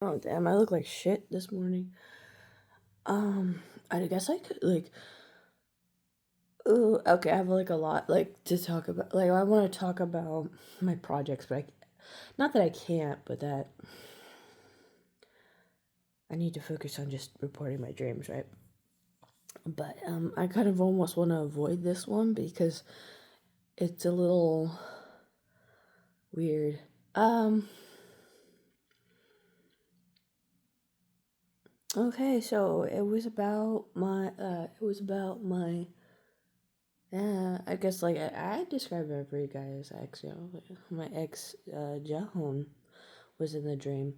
Oh damn, I look like shit this morning. Um, I guess I could like ooh, okay, I have like a lot like to talk about. Like I want to talk about my projects, but not that I can't, but that I need to focus on just reporting my dreams, right? But I kind of almost want to avoid this one because it's a little weird. Um, okay, so it was about my I guess like I describe every guy as ex, you know. Like, my ex, Jahan, was in the dream,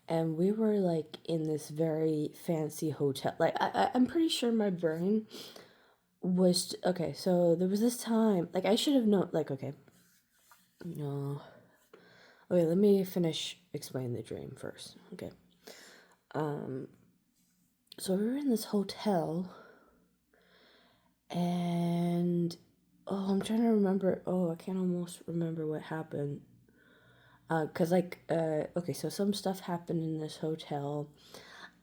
and we were like in this very fancy hotel. Like I'm pretty sure my brain was okay. So there was this time, like I should have known. Like okay, no, okay. Let me finish explaining the dream first. Okay, um, so we were in this hotel, and I'm trying to remember. Oh, I can't almost remember what happened. Cause like, okay, so some stuff happened in this hotel.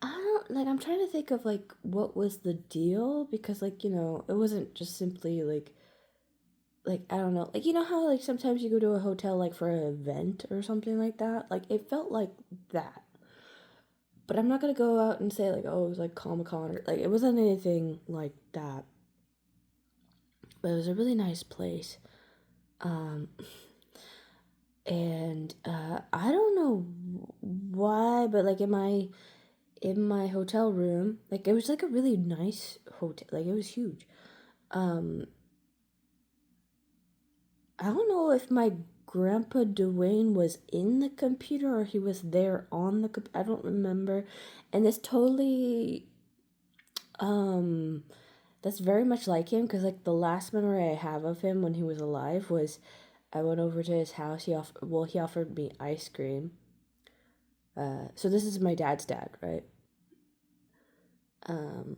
I don't like. I'm trying to think of like what was the deal because like it wasn't just simply like I don't know, like how like sometimes you go to a hotel like for an event or something like that. Like it felt like that, but I'm not gonna go out and say like oh it was like Comic Con or like it wasn't anything like that. But it was a really nice place. Um, and I don't know why, but like in my hotel room. Like it was like a really nice hotel. Like it was huge. Um, I don't know if my grandpa Dwayne was in the computer or he was there on the I don't remember. And this totally um that's very much like him because like the last memory I have of him when he was alive was I went over to his house. He offered me ice cream. So this is my dad's dad, right? Um,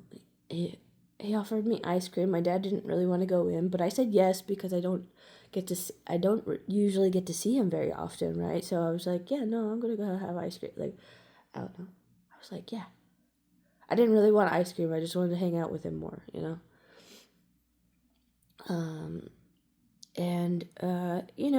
he he offered me ice cream. My dad didn't really want to go in, but I said yes because I don't usually get to see him very often, right? So I was like, yeah, no, I'm gonna go have ice cream. Like, I don't know. I was like, yeah. I didn't really want ice cream. I just wanted to hang out with him more, you know. Um, and he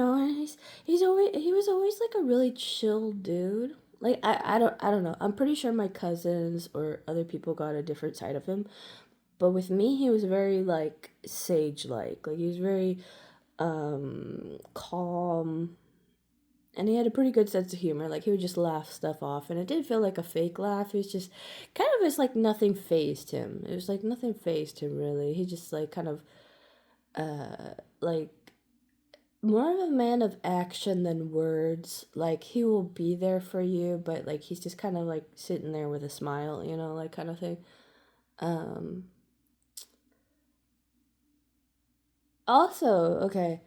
was always like a really chill dude. Like I don't know. I'm pretty sure my cousins or other people got a different side of him. But with me, he was very like sage like. Like he was very calm, and he had a pretty good sense of humor. Like he would just laugh stuff off, and it didn't feel like a fake laugh. It was just kind of as like nothing phased him. It was like nothing phased him really. He just like kind of like more of a man of action than words. Like he will be there for you, but like he's just kind of like sitting there with a smile, like kind of thing. Um Also, okay,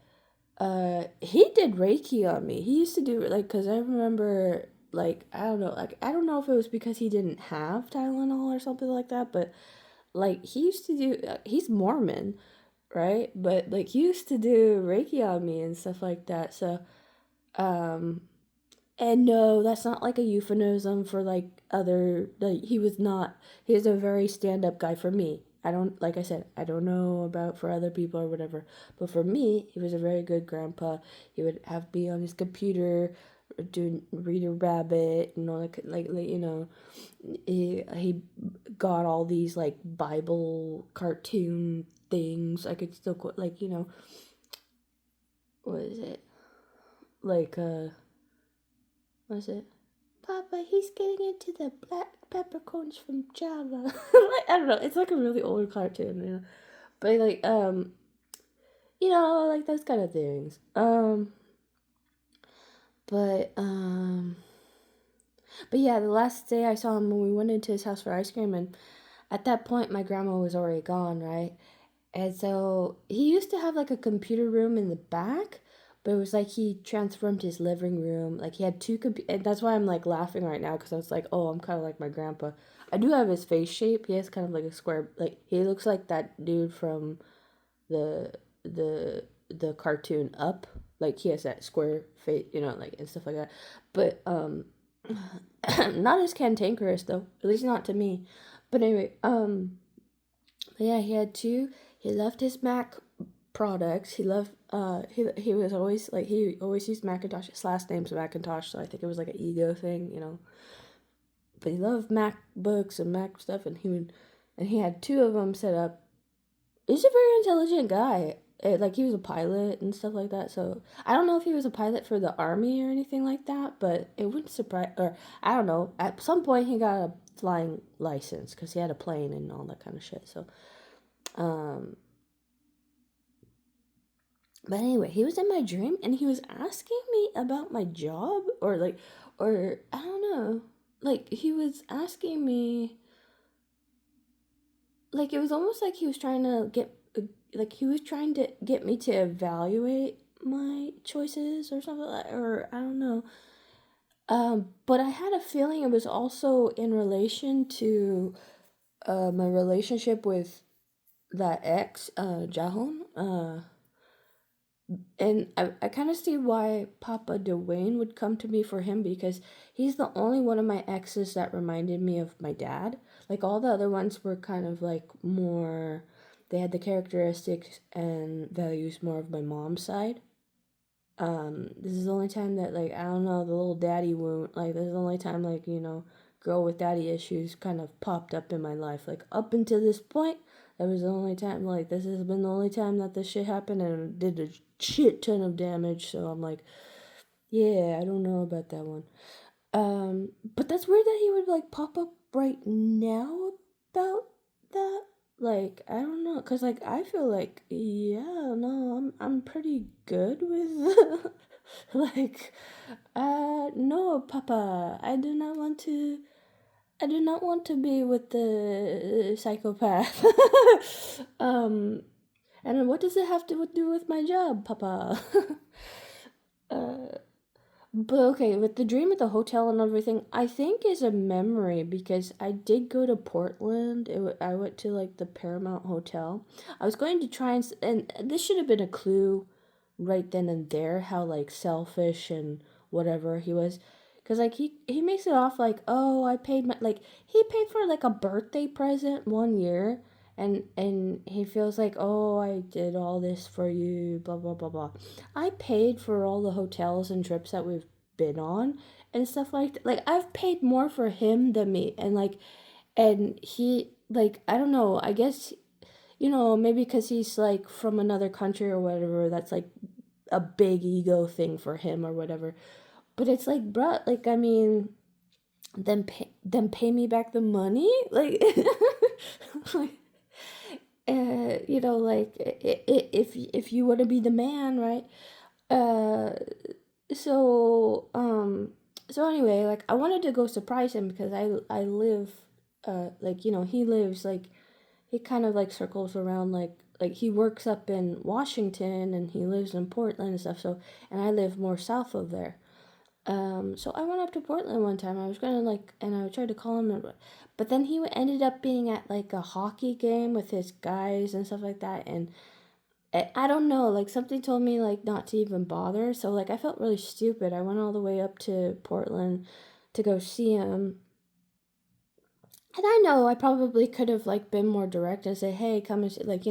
he did Reiki on me. He used to do like because I remember like I don't know if it was because he didn't have Tylenol or something like that, but like he used to do. He's Mormon, right? But like he used to do Reiki on me and stuff like that. So um, and no, that's not like a euphemism for like other. Like he was not. He was a very stand up guy for me. I don't like I said. I don't know about for other people or whatever, but for me, he was a very good grandpa. He would have me on his computer, doing Reader Rabbit, he got all these like Bible cartoon things. I could still quote what is it like what is it? Papa, he's getting into the black peppercorns from Java. Like, I don't know. It's like a really old cartoon, But like those kind of things. But but yeah, the last day I saw him when we went into his house for ice cream, and at that point my grandma was already gone, right? And so he used to have like a computer room in the back, but it was like he transformed his living room. Like he had and that's why I'm like laughing right now because I was like, oh, I'm kind of like my grandpa. I do have his face shape. He has kind of like a square, like he looks like that dude from the the cartoon Up. Like he has that square face, like and stuff like that. But Not as cantankerous though, at least not to me. But anyway, yeah, he had two. He loved his Mac products. He loved he was always like he always used Macintosh. His last name's Macintosh, so I think it was like an ego thing. But he loved MacBooks and Mac stuff, and he had two of them set up. He's a very intelligent guy. Like he was a pilot and stuff like that. So I don't know if he was a pilot for the army or anything like that, but it wouldn't surprise. Or I don't know. At some point, he got a flying license because he had a plane and all that kind of shit. So, um, but anyway, he was in my dream and he was asking me about my job or I don't know. Like he was asking me, like it was almost like he was trying to like he was trying to get me to evaluate my choices or something like, or I don't know. But I had a feeling it was also in relation to my relationship with that ex, Jahon. And I kind of see why Papa Dwayne would come to me for him because he's the only one of my exes that reminded me of my dad. Like all the other ones were kind of like more, they had the characteristics and values more of my mom's side. This is the only time that like I don't know the little daddy wound. Like this is the only time like girl with daddy issues kind of popped up in my life. Like up until this point, that was the only time. Like this has been the only time that this shit happened and it did a shit ton of damage. So I'm like, yeah, I don't know about that one. But that's weird that he would like pop up right now about that. Like I don't know, cause like I feel like yeah, no, I'm pretty good with like no, Papa, I do not want to be with the psychopath. um, and what does it have to do with my job, Papa? uh, but okay, with the dream at the hotel and everything, I think is a memory because I did go to Portland. I went to like the Paramount Hotel. I was going to try and this should have been a clue right then and there how like selfish and whatever he was. Cause like he makes it off like, oh, I paid my like he paid for like a birthday present one year and he feels like, oh, I did all this for you, blah blah blah blah. I paid for all the hotels and trips that we've been on and stuff like that. Like I've paid more for him than me, and he like I don't know. I guess maybe because he's like from another country or whatever. That's like a big ego thing for him or whatever. But it's like, bruh, like I mean, then pay me back the money, like, like like if you want to be the man, right? Uh, so so anyway, like I wanted to go surprise him because I live like he lives like he kind of like circles around like he works up in Washington and he lives in Portland and stuff, so and I live more south of there. So I went up to Portland one time. I was gonna like, and I tried to call him, but then he ended up being at like a hockey game with his guys and stuff like that. And I don't know, like something told me like not to even bother. So like I felt really stupid. I went all the way up to Portland to go see him. And I know I probably could have like been more direct and say, hey, come and see, like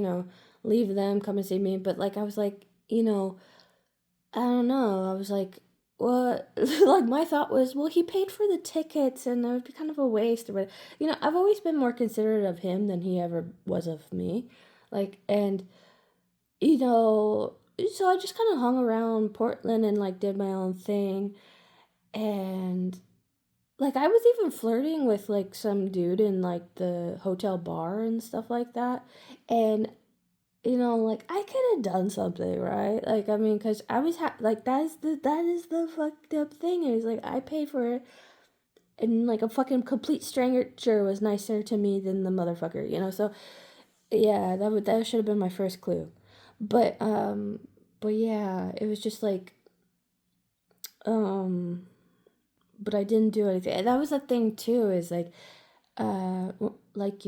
leave them, come and see me. But like I was like, I don't know. I was like, what? Like my thought was, well, he paid for the tickets, and that would be kind of a waste. Or, I've always been more considerate of him than he ever was of me. Like, and so I just kind of hung around Portland and like did my own thing, and like I was even flirting with like some dude in like the hotel bar and stuff like that, and like I could have done something, right? Like I mean, cause I was like that is the fucked up thing is like I paid for it, and like a fucking complete stranger was nicer to me than the motherfucker. So yeah, that should have been my first clue, but yeah, it was just like um, but I didn't do anything. And that was the thing too, is like like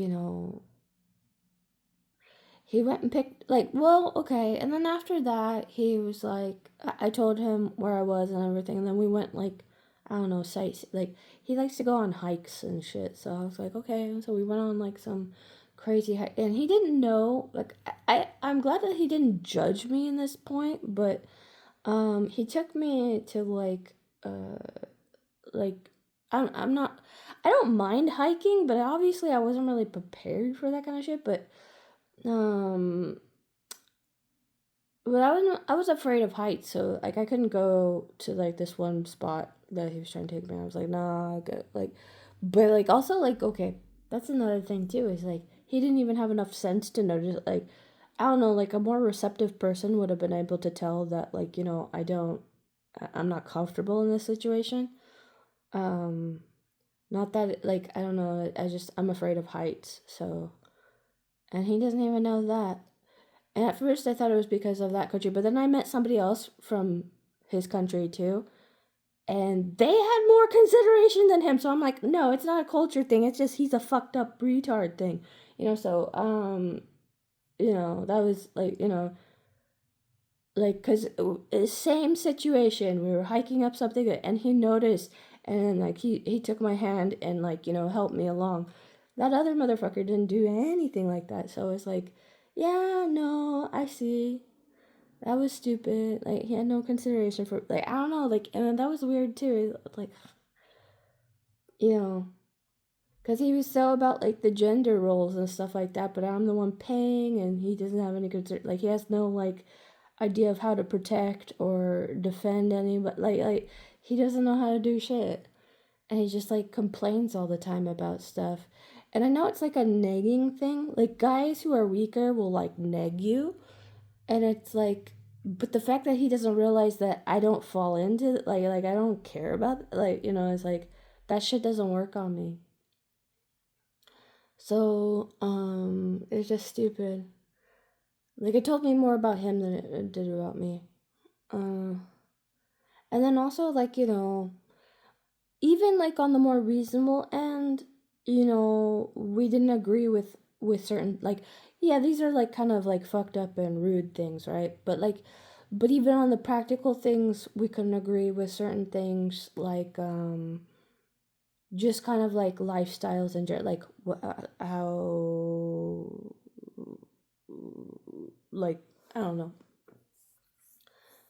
he went and picked like well okay, and then after that he was like I told him where I was and everything, and then we went like I don't know, sites. Like, he likes to go on hikes and shit. So I was like, okay. So we went on like some crazy hike, and he didn't know. Like, I'm glad that he didn't judge me in this point, but he took me to like I'm not. I don't mind hiking, but obviously I wasn't really prepared for that kind of shit. Um, but I was afraid of heights, so like I couldn't go to like this one spot that he was trying to take me. I was like, nah, I got, like, but like also like okay, that's another thing too. Is like he didn't even have enough sense to notice. Like I don't know, like a more receptive person would have been able to tell that like I'm not comfortable in this situation. Um, Not that like I don't know. I'm afraid of heights, so and he doesn't even know that. And at first I thought it was because of that country, but then I met somebody else from his country too, and they had more consideration than him. So I'm like, no, it's not a culture thing. It's just he's a fucked up retard thing, So that was like cause same situation. We were hiking up something, and he noticed, and like he took my hand and like helped me along. That other motherfucker didn't do anything like that. So it's like, yeah, no, I see. That was stupid. Like he had no consideration for like I don't know. Like and that was weird too. Like you know, because he was so about like the gender roles and stuff like that. But I'm the one paying, and he doesn't have any concern. Like he has no like idea of how to protect or defend anybody. Like he doesn't know how to do shit, and he just like complains all the time about stuff. And I know it's like a negging thing. Like guys who are weaker will like neg you, and it's like, but the fact that he doesn't realize that I don't fall into like I don't care about it's like that shit doesn't work on me. So it's just stupid. Like it told me more about him than it did about me. uh and then also like even like on the more reasonable end, we didn't agree with certain like yeah, these are like kind of like fucked up and rude things, right? But even on the practical things, we couldn't agree with certain things like just kind of like lifestyles and like how like I don't know,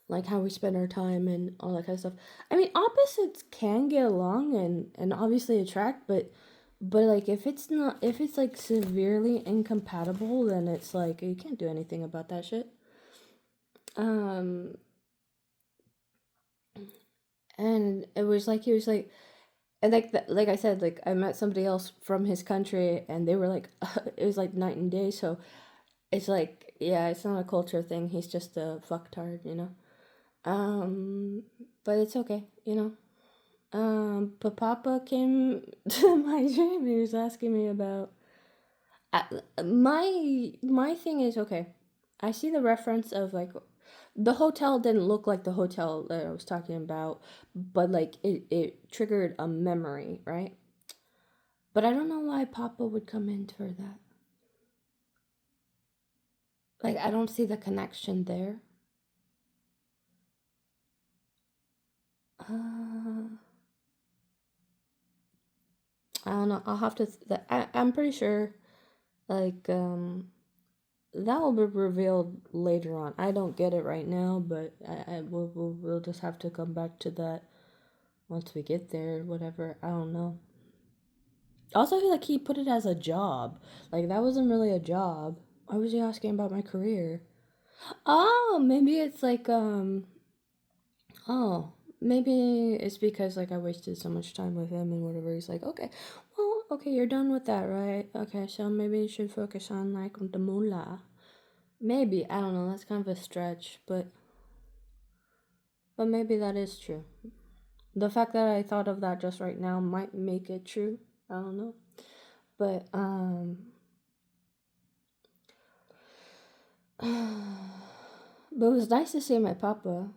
like how we spend our time and all that kind of stuff. I mean, opposites can get along and obviously attract, but like if it's like severely incompatible, then it's like you can't do anything about that shit. Um, and it was like he was like, and like I said, like I met somebody else from his country, and they were like, it was like night and day. So it's like, yeah, it's not a culture thing. He's just a fucktard. Um, but it's okay. But Papa came to my dream. He was asking me about my thing is okay. I see the reference of like the hotel didn't look like the hotel that I was talking about, but like it triggered a memory, right? But I don't know why Papa would come in for that. Like I don't see the connection there. Uh, I don't know. I'll have to. I'm pretty sure. Like that will be revealed later on. I don't get it right now, but we'll just have to come back to that once we get there. Whatever. I don't know. Also, like he put it as a job. Like that wasn't really a job. Why was he asking about my career? Oh, maybe it's like oh, maybe it's because like I wasted so much time with him and whatever. He's like, okay, well, okay, you're done with that, right? Okay, so maybe you should focus on like the moolah. Maybe I don't know. That's kind of a stretch, but maybe that is true. The fact that I thought of that just right now might make it true. I don't know, but but it was nice to see my papa.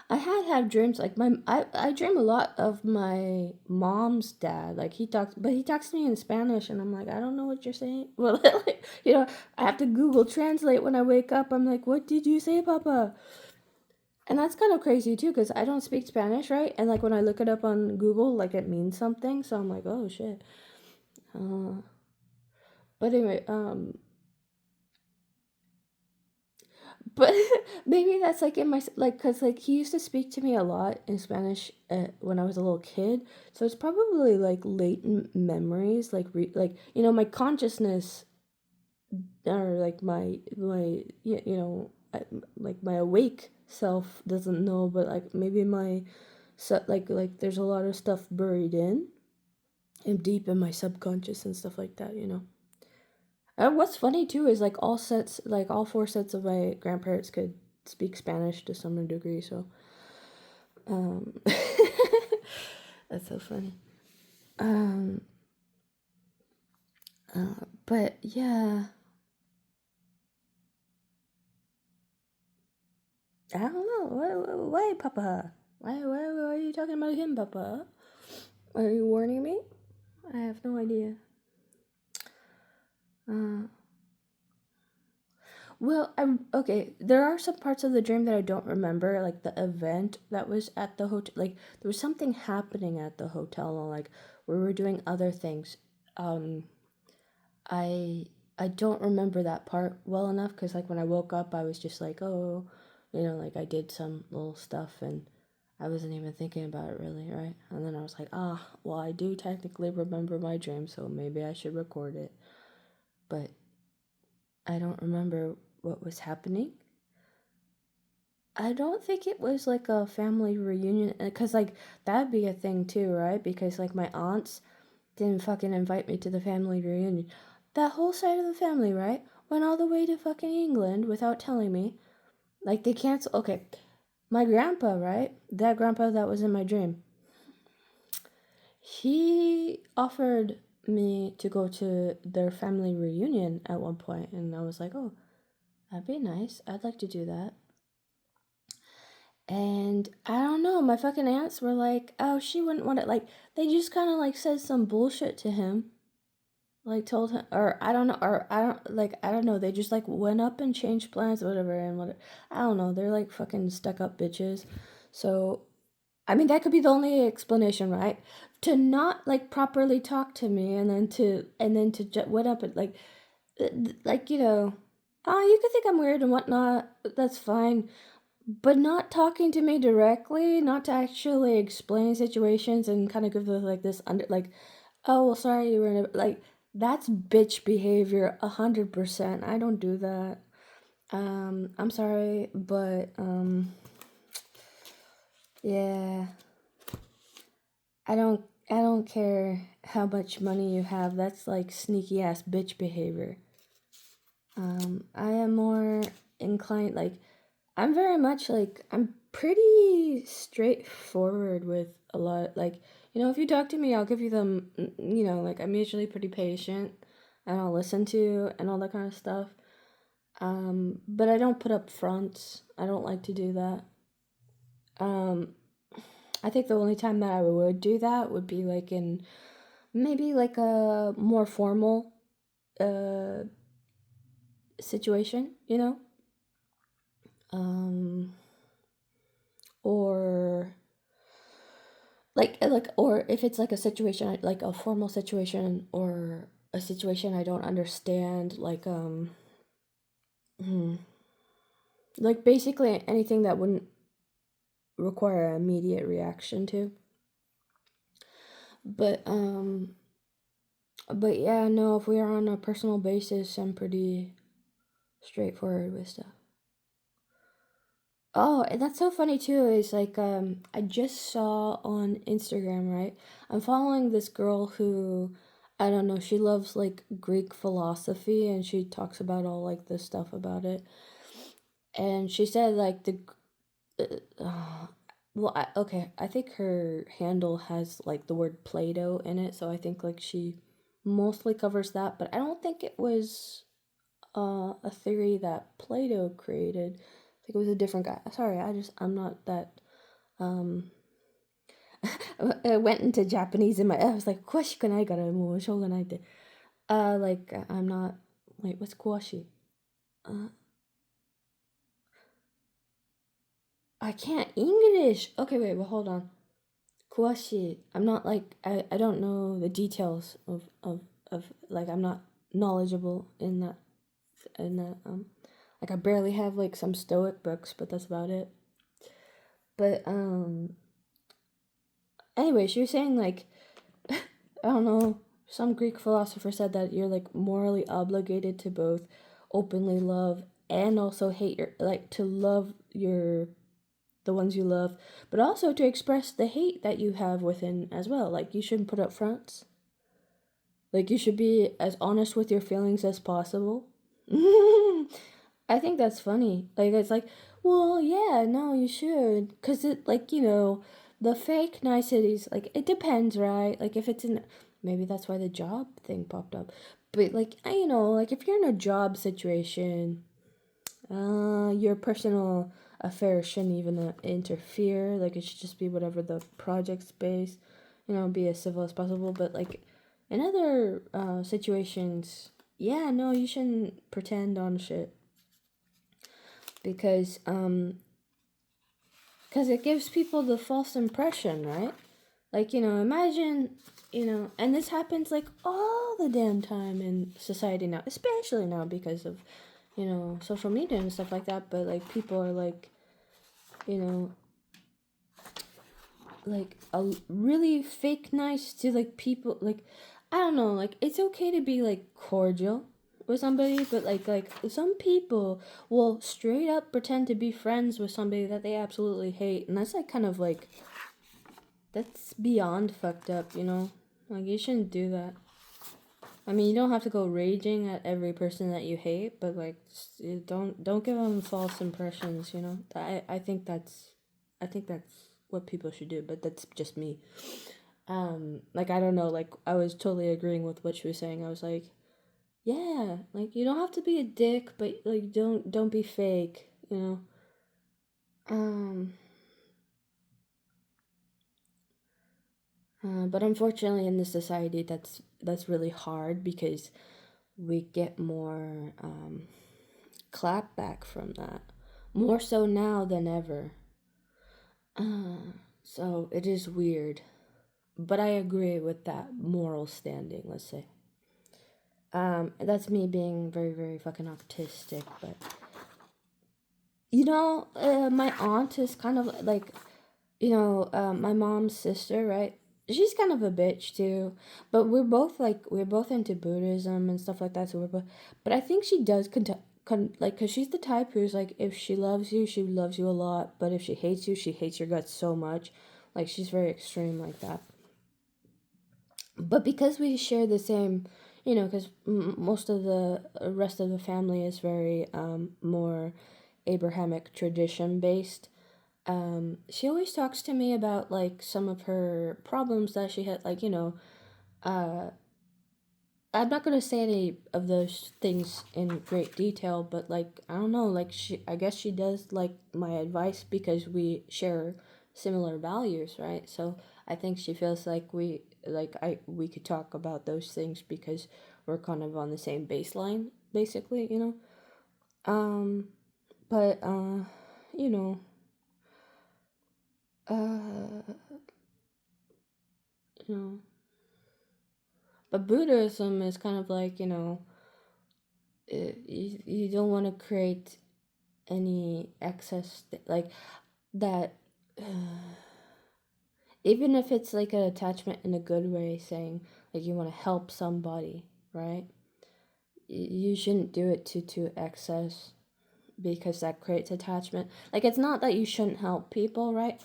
I had dreams like I dream a lot of my mom's dad. Like he talks to me in Spanish, and I'm like, I don't know what you're saying. Well, like, I have to Google Translate when I wake up. I'm like, what did you say, Papa? And that's kind of crazy too, because I don't speak Spanish, right? And like when I look it up on Google, like it means something. So I'm like, oh shit. Uh, but anyway, but maybe that's like in my like, because like he used to speak to me a lot in Spanish when I was a little kid. So it's probably like latent memories, like like my consciousness or like my like my awake self doesn't know, but like maybe my like there's a lot of stuff buried in and deep in my subconscious and stuff like that. And what's funny too is like all four sets of my grandparents could speak Spanish to some degree, so um that's so funny. um but yeah, I don't know. Why Papa? Why are you talking about him, Papa? Are you warning me? I have no idea. Uh, well, okay. There are some parts of the dream that I don't remember, like the event that was at the hotel. Like there was something happening at the hotel, and like we were doing other things. Um, I I don't remember that part well enough because like when I woke up, I was just like, oh, like I did some little stuff and I wasn't even thinking about it really, right? And then I was like, well, I do technically remember my dream, so maybe I should record it. But I don't remember what was happening. I don't think it was like a family reunion, because like that'd be a thing too, right? Because like my aunts didn't fucking invite me to the family reunion. That whole side of the family, right? Went all the way to fucking England without telling me. Like they cancel. Okay, my grandpa, right? That grandpa that was in my dream. He offered me to go to their family reunion at one point, and I was like, oh, that'd be nice. I'd like to do that. And I don't know, my fucking aunts were like, oh, she wouldn't want it. Like, they just kind of like said some bullshit to him. Like, told him, or I don't know, or I don't know. They just like went up and changed plans, or whatever, and what, I don't know. They're like fucking stuck up bitches. So, I mean, that could be the only explanation, right? To not like properly talk to me, and then to went up and like oh, you could think I'm weird and whatnot. That's fine, but not talking to me directly, not to actually explain situations and kind of give the like this under like, oh well, sorry you were in a, like that's bitch behavior 100%. I don't do that. I'm sorry, but yeah, I don't care how much money you have. That's like sneaky ass bitch behavior. I am more inclined like I'm very much like I'm pretty straightforward with a lot. Like, if you talk to me, I'll give you them. Like I'm usually pretty patient and I'll listen to you and all that kind of stuff. But I don't put up fronts. I don't like to do that. Um, I think the only time that I would do that would be like in maybe like a more formal uh situation. Um, or or if it's like a situation like a formal situation or a situation I don't understand, hmm, like basically anything that wouldn't require an immediate reaction to. But yeah, no, if we are on a personal basis, I'm pretty straightforward with stuff. Oh, and that's so funny too. Is like I just saw on Instagram, right? I'm following this girl who I don't know, she loves like Greek philosophy and she talks about all like this stuff about it. And she said like well, okay, I think her handle has like the word Play-Doh in it, so I think like she mostly covers that, but I don't think it was a theory that Plato created. I think it was a different guy. Sorry, I'm not that. Um, I went into Japanese in my. I was like, "Kwashi kanai kara mo shoganai te." Like I'm not. Wait, what's kwashi? Uh, I can't English. Okay, wait, well, hold on. Kuashi. I'm not like I don't know the details of like I'm not knowledgeable in that. Like I barely have like some Stoic books, but that's about it. But anyway, she was saying like I don't know, some Greek philosopher said that you're like morally obligated to both openly love and also hate your like to love your the ones you love, but also to express the hate that you have within as well. Like you shouldn't put up fronts. Like you should be as honest with your feelings as possible. I think that's funny. Like it's like, well, yeah, no, you should, cause it like the fake niceties. Like it depends, right? Like if it's in, maybe that's why the job thing popped up. But like like if you're in a job situation, your personal affairs shouldn't even interfere. Like it should just be whatever the project's based. Be as civil as possible. But like in other situations, yeah, no, you shouldn't pretend on shit because it gives people the false impression, right? Like imagine and this happens like all the damn time in society now, especially now because of social media and stuff like that. But like people are like you know like a really fake nice to like people. Like I don't know, like it's okay to be like cordial with somebody, but like some people will straight up pretend to be friends with somebody that they absolutely hate, and that's like kind of like that's beyond fucked up. Like you shouldn't do that. I mean, you don't have to go raging at every person that you hate, but like don't give them false impressions. I think that's what people should do, but that's just me. Like I don't know, like I was totally agreeing with what she was saying. I was like, yeah, like you don't have to be a dick, but like don't be fake. Um, but unfortunately, in this society, that's really hard because we get more clapback from that, more so now than ever. So it is weird, but I agree with that moral standing. Let's say. That's me being very very fucking autistic, but my aunt is kind of like my mom's sister, right? She's kind of a bitch too, but we're both into Buddhism and stuff like that. So we're both, but I think she does like, cause she's the type who's like, if she loves you a lot, but if she hates your guts so much. Like she's very extreme like that. But because we share the same, because most of the rest of the family is very more Abrahamic tradition based. She always talks to me about like some of her problems that she had, like uh, I'm not gonna say any of those things in great detail, but like I don't know, like I guess she does like my advice because we share similar values, right? So I think she feels like we could talk about those things because we're kind of on the same baseline, basically. Um, but you know, uh, you know, but Buddhism is kind of like you don't want to create any excess like that. Even if it's like an attachment in a good way, saying like you want to help somebody, right? You shouldn't do it to excess because that creates attachment. Like it's not that you shouldn't help people, right?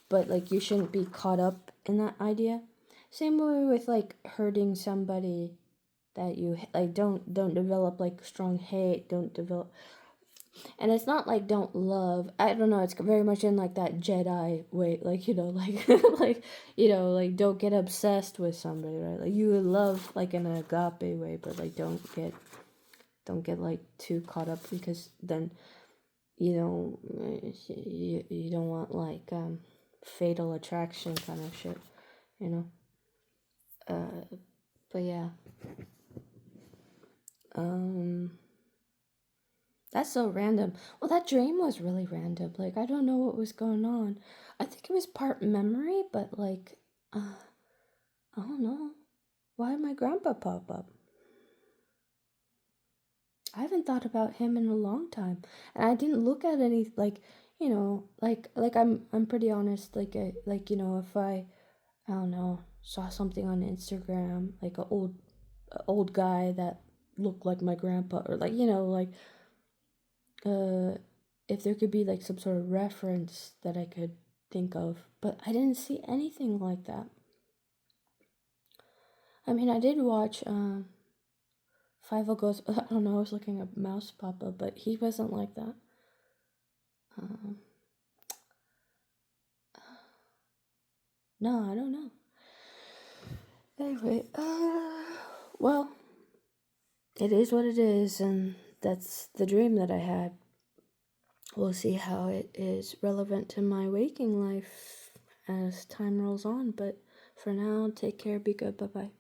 But like you shouldn't be caught up in that idea. Same way with like hurting somebody that you like. Don't develop like strong hate. Don't develop, and it's not like don't love. I don't know. It's very much in like that Jedi way, like like like don't get obsessed with somebody, right? Like you would love like in an agape way, but like don't get like too caught up because then you don't want like fatal attraction kind of shit, you know. But yeah, um, That's so random. Well, that dream was really random. Like, I don't know what was going on. I think it was part memory, but like, I don't know. Why did my grandpa pop up? I haven't thought about him in a long time, and I didn't look at any like, I'm pretty honest. Like if I don't know, saw something on Instagram, like a old guy that looked like my grandpa, or like uh, if there could be like some sort of reference that I could think of, but I didn't see anything like that. I mean, I did watch Five O Goes. I don't know. I was looking at Mouse Papa, but he wasn't like that. Um, no, I don't know. Anyway, well, it is what it is, and that's the dream that I had. We'll see how it is relevant to my waking life as time rolls on, but for now, take care, be good, bye bye.